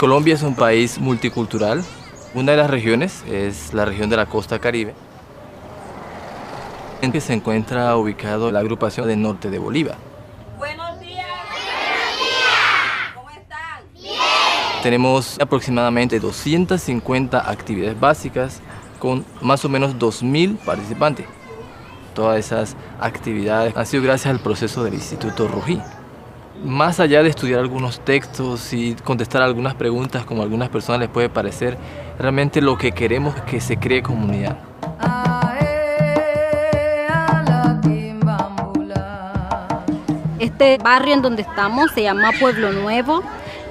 Colombia es un país multicultural. Una de las regiones es la región de la costa Caribe, en que se encuentra ubicado la agrupación del norte de Bolívar. Buenos días. Buenos días. ¿Cómo están? Bien. Tenemos aproximadamente 250 actividades básicas con más o menos 2.000 participantes. Todas esas actividades han sido gracias al proceso del Instituto Rugí. Más allá de estudiar algunos textos y contestar algunas preguntas como a algunas personas les puede parecer, realmente lo que queremos es que se cree comunidad. Este barrio en donde estamos se llama Pueblo Nuevo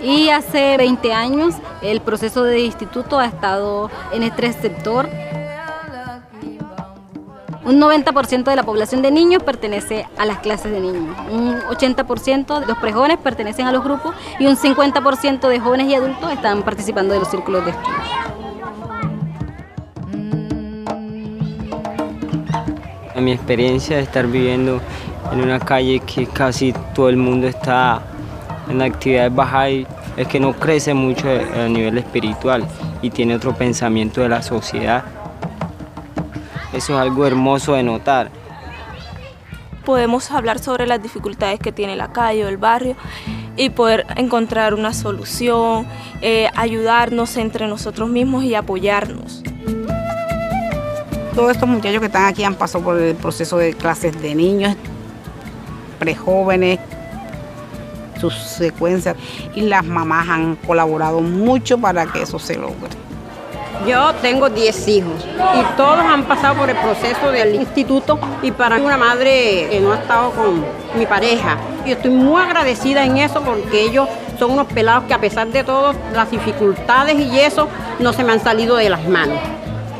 y hace 20 años el proceso de instituto ha estado en este sector. Un 90% de la población de niños pertenece a las clases de niños, un 80% de los prejóvenes pertenecen a los grupos y un 50% de jóvenes y adultos están participando de los círculos de estudio. En mi experiencia de estar viviendo en una calle que casi todo el mundo está en actividades bajas, es que no crece mucho a nivel espiritual y tiene otro pensamiento de la sociedad. Eso es algo hermoso de notar. Podemos hablar sobre las dificultades que tiene la calle o el barrio y poder encontrar una solución, ayudarnos entre nosotros mismos y apoyarnos. Todos estos muchachos que están aquí han pasado por el proceso de clases de niños, prejóvenes, sus secuencias, y las mamás han colaborado mucho para que eso se logre. Yo tengo 10 hijos y todos han pasado por el proceso del instituto y para mí una madre que no ha estado con mi pareja. Yo estoy muy agradecida en eso porque ellos son unos pelados que a pesar de todas las dificultades y eso no se me han salido de las manos.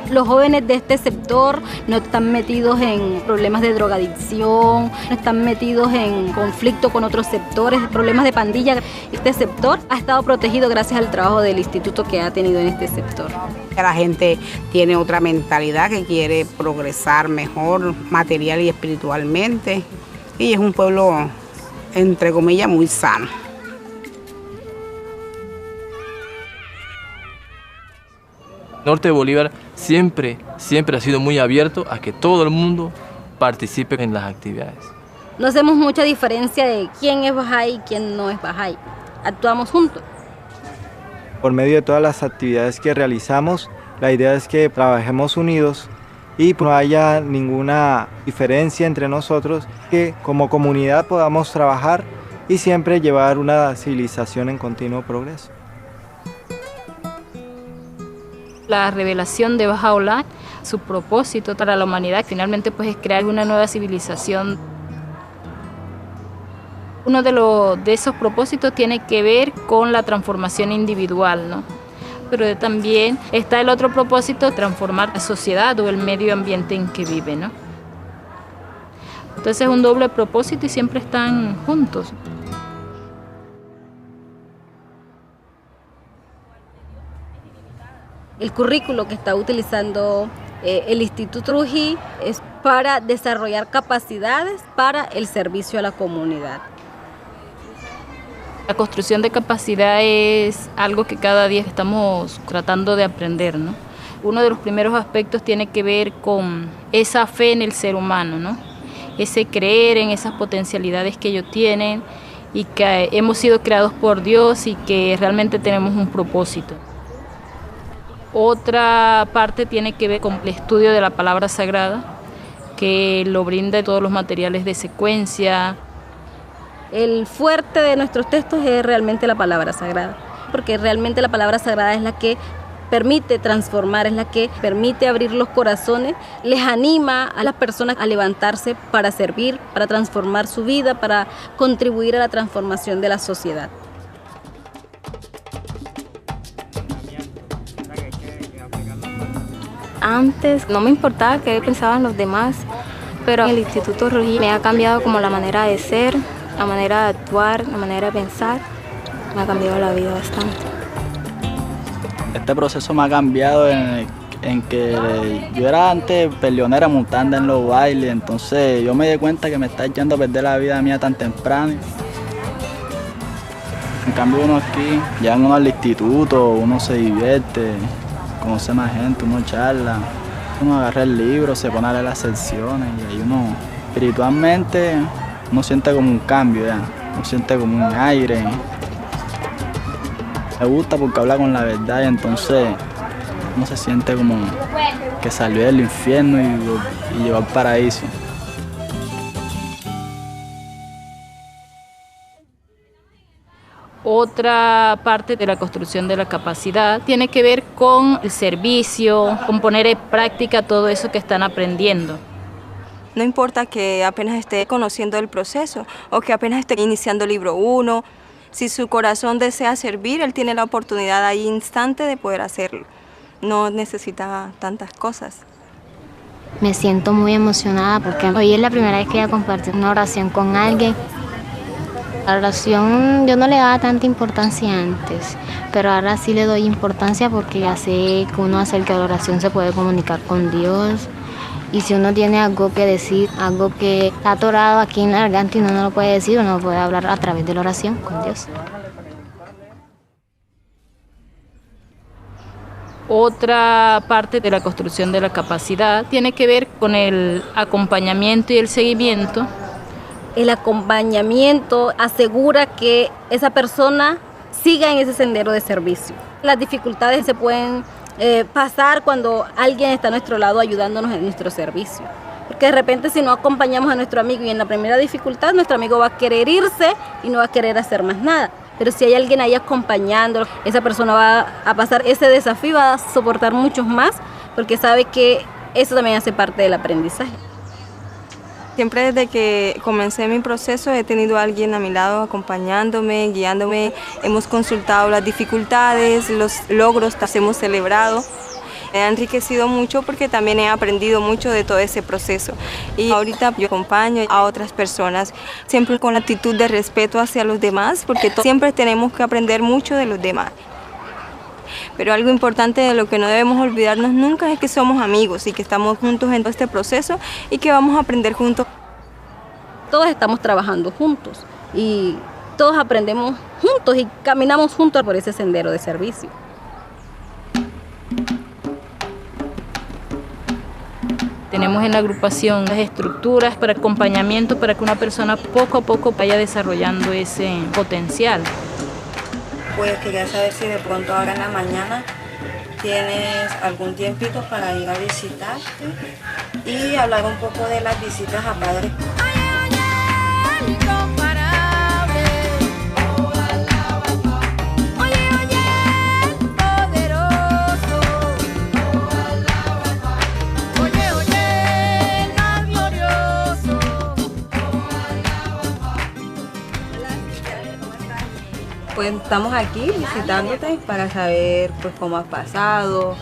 Los jóvenes de este sector no están metidos en problemas de drogadicción, no están metidos en conflicto con otros sectores, problemas de pandilla. Este sector ha estado protegido gracias al trabajo del instituto que ha tenido en este sector. La gente tiene otra mentalidad que quiere progresar mejor material y espiritualmente y es un pueblo, entre comillas, muy sano. Norte de Bolívar siempre ha sido muy abierto a que todo el mundo participe en las actividades. No hacemos mucha diferencia de quién es Bahá'í y quién no es Bahá'í. Actuamos juntos. Por medio de todas las actividades que realizamos, la idea es que trabajemos unidos y no haya ninguna diferencia entre nosotros, que como comunidad podamos trabajar y siempre llevar una civilización en continuo progreso. La revelación de Bahá'u'lláh, su propósito para la humanidad, finalmente pues es crear una nueva civilización. Uno de esos propósitos tiene que ver con la transformación individual, ¿no? Pero también está el otro propósito, transformar la sociedad o el medio ambiente en que vive, ¿no? Entonces es un doble propósito y siempre están juntos. El currículo que está utilizando el Instituto Rugí es para desarrollar capacidades para el servicio a la comunidad. La construcción de capacidad es algo que cada día estamos tratando de aprender, ¿no? Uno de los primeros aspectos tiene que ver con esa fe en el ser humano, ¿no? Ese creer en esas potencialidades que ellos tienen y que hemos sido creados por Dios y que realmente tenemos un propósito. Otra parte tiene que ver con el estudio de la palabra sagrada, que lo brinda todos los materiales de secuencia. El fuerte de nuestros textos es realmente la palabra sagrada, porque realmente la palabra sagrada es la que permite transformar, es la que permite abrir los corazones, les anima a las personas a levantarse para servir, para transformar su vida, para contribuir a la transformación de la sociedad. Antes no me importaba qué pensaban los demás, pero el Instituto Rugí me ha cambiado como la manera de ser, la manera de actuar, la manera de pensar. Me ha cambiado la vida bastante. Este proceso me ha cambiado en que yo era antes peleonera montando en los bailes, entonces yo me di cuenta que me está echando a perder la vida mía tan temprano. En cambio uno aquí, llegan uno al instituto, uno se divierte, conoce más gente, uno charla, uno agarra el libro, se pone a leer las secciones y ahí uno espiritualmente uno siente como un cambio ya, uno siente como un aire. Me gusta porque habla con la verdad y entonces uno se siente como que salió del infierno y llegó al paraíso. Otra parte de la construcción de la capacidad tiene que ver con el servicio, con poner en práctica todo eso que están aprendiendo. No importa que apenas esté conociendo el proceso o que apenas esté iniciando el libro 1, si su corazón desea servir, él tiene la oportunidad ahí instante de poder hacerlo. No necesita tantas cosas. Me siento muy emocionada porque hoy es la primera vez que voy a compartir una oración con alguien. La oración yo no le daba tanta importancia antes, pero ahora sí le doy importancia porque ya sé que uno acerca de la oración se puede comunicar con Dios. Y si uno tiene algo que decir, algo que está atorado aquí en la garganta y uno no lo puede decir, uno lo puede hablar a través de la oración con Dios. Otra parte de la construcción de la capacidad tiene que ver con el acompañamiento y el seguimiento. El acompañamiento asegura que esa persona siga en ese sendero de servicio. Las dificultades se pueden pasar cuando alguien está a nuestro lado ayudándonos en nuestro servicio. Porque de repente si no acompañamos a nuestro amigo y en la primera dificultad nuestro amigo va a querer irse y no va a querer hacer más nada. Pero si hay alguien ahí acompañándolo, esa persona va a pasar ese desafío, va a soportar muchos más porque sabe que eso también hace parte del aprendizaje. Siempre desde que comencé mi proceso he tenido a alguien a mi lado acompañándome, guiándome. Hemos consultado las dificultades, los logros que hemos celebrado. Me ha enriquecido mucho porque también he aprendido mucho de todo ese proceso. Y ahorita yo acompaño a otras personas, siempre con la actitud de respeto hacia los demás, porque siempre tenemos que aprender mucho de los demás. Pero algo importante de lo que no debemos olvidarnos nunca es que somos amigos y que estamos juntos en todo este proceso y que vamos a aprender juntos. Todos estamos trabajando juntos y todos aprendemos juntos y caminamos juntos por ese sendero de servicio. Tenemos en la agrupación las estructuras para acompañamiento para que una persona poco a poco vaya desarrollando ese potencial. Pues quería saber si de pronto ahora en la mañana tienes algún tiempito para ir a visitarte y hablar un poco de las visitas a padres. Pues estamos aquí visitándote para saber pues cómo has pasado,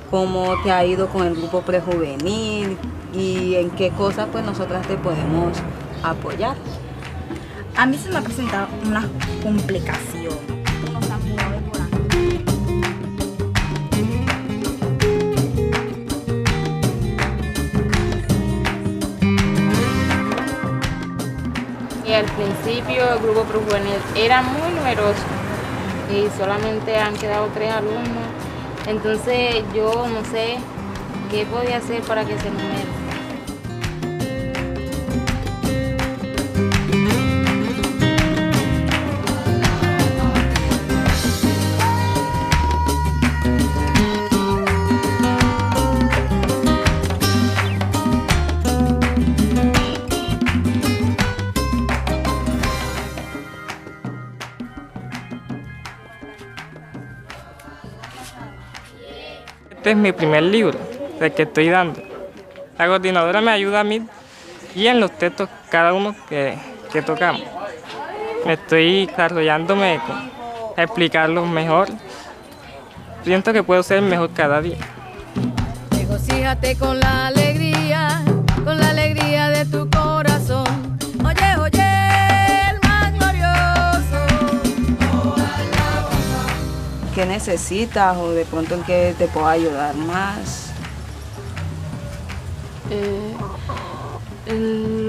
cómo te ha ido con el grupo prejuvenil y en qué cosas pues nosotras te podemos apoyar. A mí se me ha presentado una complicación. Y al principio el grupo prejuvenil era muy numeroso y solamente han quedado 3 alumnos. Entonces yo no sé qué podía hacer para que se numere. Este es mi primer libro, el que estoy dando. La coordinadora me ayuda a mí y en los textos cada uno que tocamos. Me estoy desarrollándome a explicarlos mejor. Siento que puedo ser mejor cada día. Regocíjate con la alegría de tu corazón. Oye, oye, el más glorioso. ¿Qué necesitas o de pronto en qué te puedo ayudar más?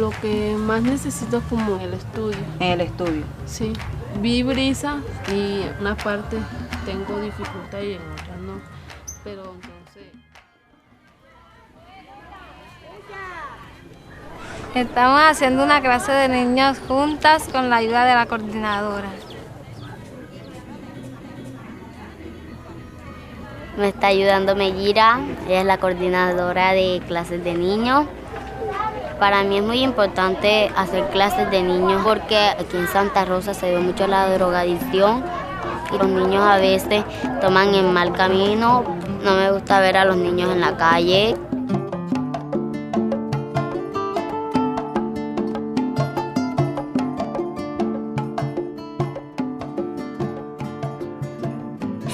Lo que más necesito es como el estudio. En el estudio. Sí. Vi brisa y en una parte tengo dificultad y en otra no. Pero entonces... Estamos haciendo una clase de niños juntas con la ayuda de la coordinadora. Me está ayudando Mellira, ella es la coordinadora de clases de niños. Para mí es muy importante hacer clases de niños porque aquí en Santa Rosa se ve mucho la drogadicción y los niños a veces toman el mal camino. No me gusta ver a los niños en la calle.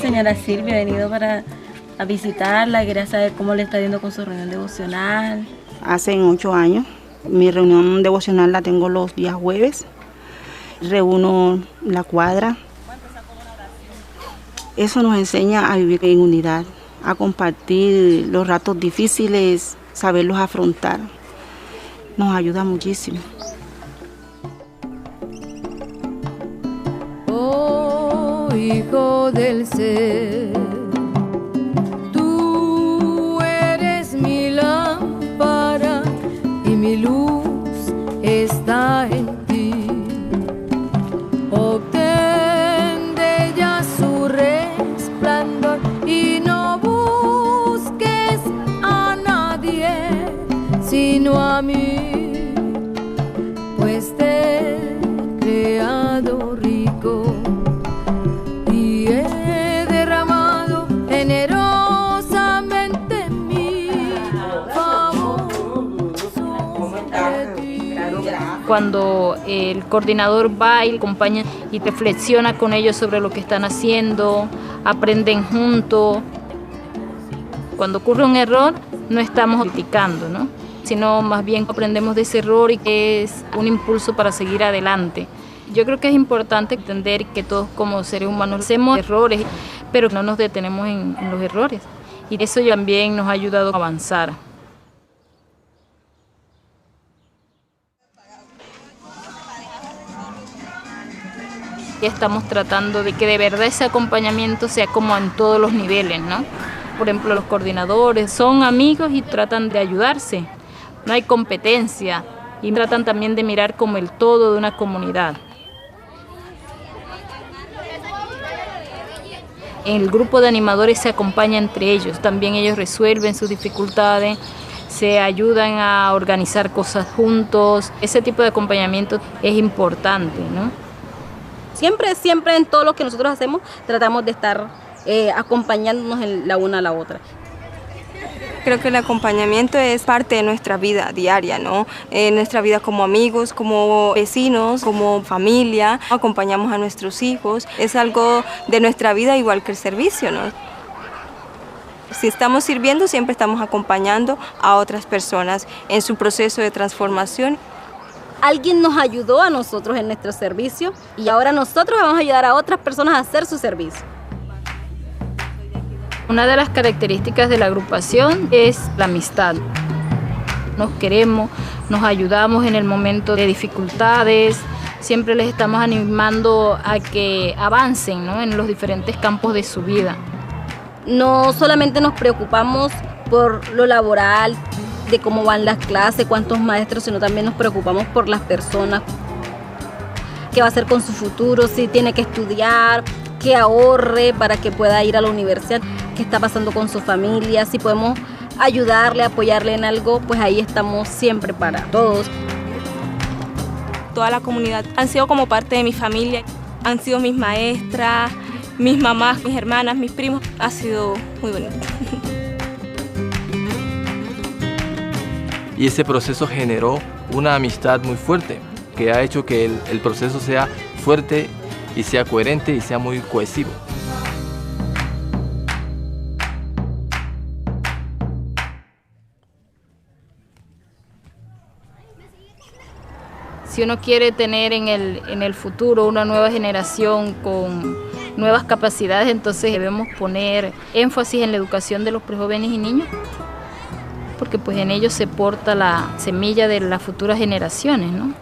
Señora Silvia, he venido a visitarla, quería saber cómo le está yendo con su reunión devocional. Hace 8 años, mi reunión devocional la tengo los días jueves, reúno la cuadra. Eso nos enseña a vivir en unidad, a compartir los ratos difíciles, saberlos afrontar. Nos ayuda muchísimo. Hijo del ser, tú eres mi lámpara y mi luz está en ti. Obtén de ella su resplandor y no busques a nadie sino a mí, pues te he creado rico. Generosamente mi favor. Cuando el coordinador va y acompaña y reflexiona con ellos sobre lo que están haciendo, aprenden juntos. Cuando ocurre un error, no estamos criticando, ¿no? Sino más bien aprendemos de ese error y que es un impulso para seguir adelante. Yo creo que es importante entender que todos como seres humanos hacemos errores, pero no nos detenemos en los errores. Y eso también nos ha ayudado a avanzar. Ya estamos tratando de que de verdad ese acompañamiento sea como en todos los niveles, ¿no? Por ejemplo, los coordinadores son amigos y tratan de ayudarse. No hay competencia y tratan también de mirar como el todo de una comunidad. El grupo de animadores se acompaña entre ellos, también ellos resuelven sus dificultades, se ayudan a organizar cosas juntos. Ese tipo de acompañamiento es importante, ¿no? Siempre en todo lo que nosotros hacemos tratamos de estar acompañándonos la una a la otra. Creo que el acompañamiento es parte de nuestra vida diaria, ¿no? Nuestra vida como amigos, como vecinos, como familia. Acompañamos a nuestros hijos. Es algo de nuestra vida igual que el servicio, ¿no? Si estamos sirviendo, siempre estamos acompañando a otras personas en su proceso de transformación. Alguien nos ayudó a nosotros en nuestro servicio y ahora nosotros vamos a ayudar a otras personas a hacer su servicio. Una de las características de la agrupación es la amistad. Nos queremos, nos ayudamos en el momento de dificultades, siempre les estamos animando a que avancen, ¿no?, en los diferentes campos de su vida. No solamente nos preocupamos por lo laboral, de cómo van las clases, cuántos maestros, sino también nos preocupamos por las personas, qué va a hacer con su futuro, si tiene que estudiar, que ahorre para que pueda ir a la universidad, qué está pasando con su familia, si podemos ayudarle, apoyarle en algo, pues ahí estamos siempre para todos. Toda la comunidad han sido como parte de mi familia, han sido mis maestras, mis mamás, mis hermanas, mis primos, ha sido muy bonito. Y ese proceso generó una amistad muy fuerte, que ha hecho que el proceso sea fuerte y sea coherente y sea muy cohesivo. Si uno quiere tener en el futuro una nueva generación con nuevas capacidades, entonces debemos poner énfasis en la educación de los prejóvenes y niños. porque pues en ellos se porta la semilla de las futuras generaciones, ¿no?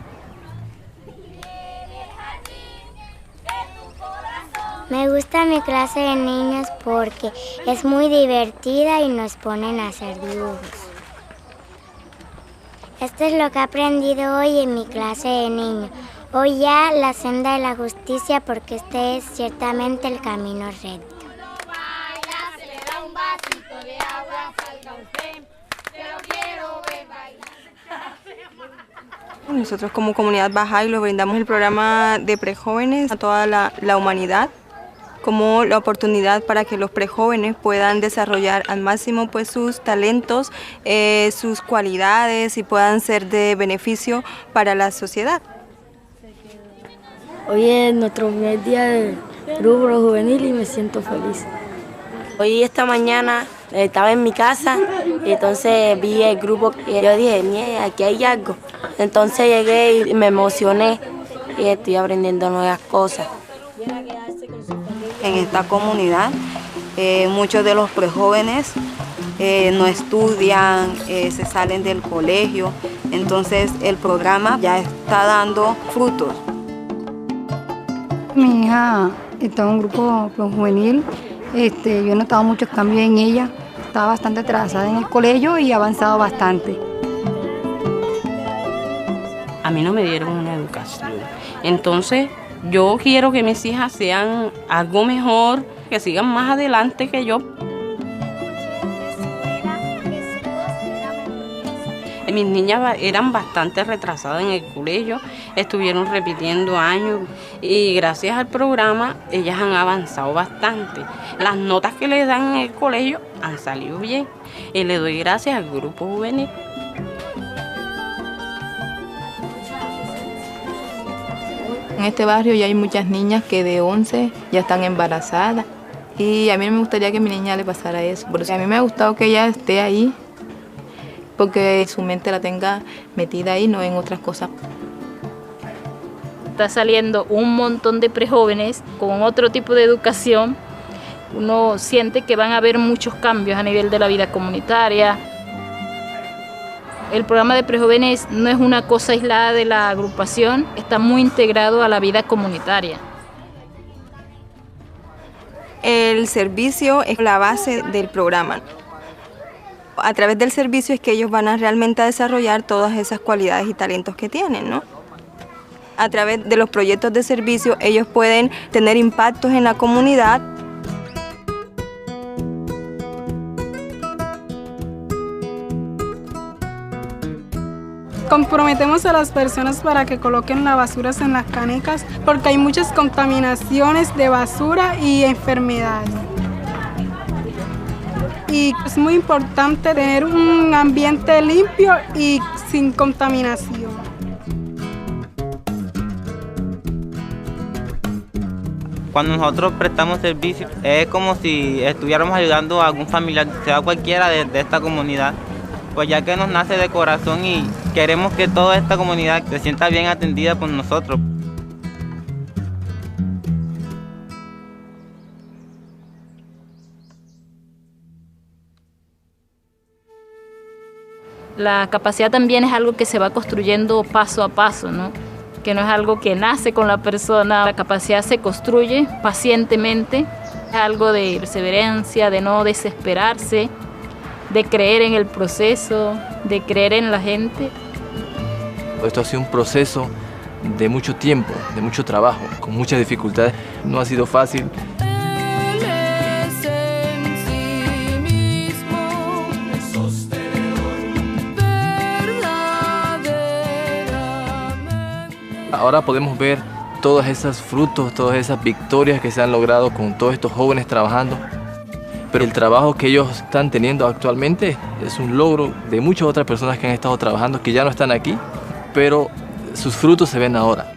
Me gusta mi clase de niños porque es muy divertida y nos ponen a hacer dibujos. Esto es lo que he aprendido hoy en mi clase de niños. Hoy ya la senda de la justicia, porque este es ciertamente el camino recto. Nosotros como comunidad Bahá'í le brindamos el programa de prejóvenes a toda la humanidad, como la oportunidad para que los prejóvenes puedan desarrollar al máximo pues sus talentos, sus cualidades y puedan ser de beneficio para la sociedad. Hoy es nuestro primer día del grupo juvenil y me siento feliz. Hoy esta mañana estaba en mi casa y entonces vi el grupo y yo dije, mira, aquí hay algo. Entonces llegué y me emocioné y estoy aprendiendo nuevas cosas. En esta comunidad muchos de los prejóvenes no estudian, se salen del colegio, entonces el programa ya está dando frutos. Mi hija está en un grupo juvenil, yo he notado muchos cambios en ella, estaba bastante atrasada en el colegio y ha avanzado bastante. A mí no me dieron una educación, entonces yo quiero que mis hijas sean algo mejor, que sigan más adelante que yo. Mis niñas eran bastante retrasadas en el colegio, estuvieron repitiendo años y gracias al programa ellas han avanzado bastante. Las notas que les dan en el colegio han salido bien y le doy gracias al grupo juvenil. En este barrio ya hay muchas niñas que de 11 ya están embarazadas y a mí me gustaría que a mi niña le pasara eso. Por eso a mí me ha gustado que ella esté ahí, porque su mente la tenga metida ahí, no en otras cosas. Está saliendo un montón de prejóvenes con otro tipo de educación. Uno siente que van a haber muchos cambios a nivel de la vida comunitaria. El programa de prejóvenes no es una cosa aislada de la agrupación, está muy integrado a la vida comunitaria. El servicio es la base del programa. A través del servicio es que ellos van a realmente desarrollar todas esas cualidades y talentos que tienen, ¿no? A través de los proyectos de servicio ellos pueden tener impactos en la comunidad. Comprometemos a las personas para que coloquen las basuras en las canecas porque hay muchas contaminaciones de basura y enfermedades. Y es muy importante tener un ambiente limpio y sin contaminación. Cuando nosotros prestamos servicio es como si estuviéramos ayudando a algún familiar, sea cualquiera de esta comunidad, pues ya que nos nace de corazón y queremos que toda esta comunidad se sienta bien atendida por nosotros. La capacidad también es algo que se va construyendo paso a paso, ¿no? Que no es algo que nace con la persona. La capacidad se construye pacientemente, es algo de perseverancia, de no desesperarse, de creer en el proceso, de creer en la gente. Esto ha sido un proceso de mucho tiempo, de mucho trabajo, con muchas dificultades. No ha sido fácil. Ahora podemos ver todos esos frutos, todas esas victorias que se han logrado con todos estos jóvenes trabajando. Pero el trabajo que ellos están teniendo actualmente es un logro de muchas otras personas que han estado trabajando, que ya no están aquí, pero sus frutos se ven ahora.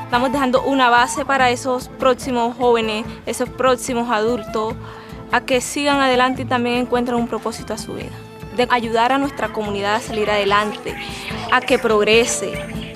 Estamos dejando una base para esos próximos jóvenes, esos próximos adultos, a que sigan adelante y también encuentren un propósito a su vida. De ayudar a nuestra comunidad a salir adelante, a que progrese.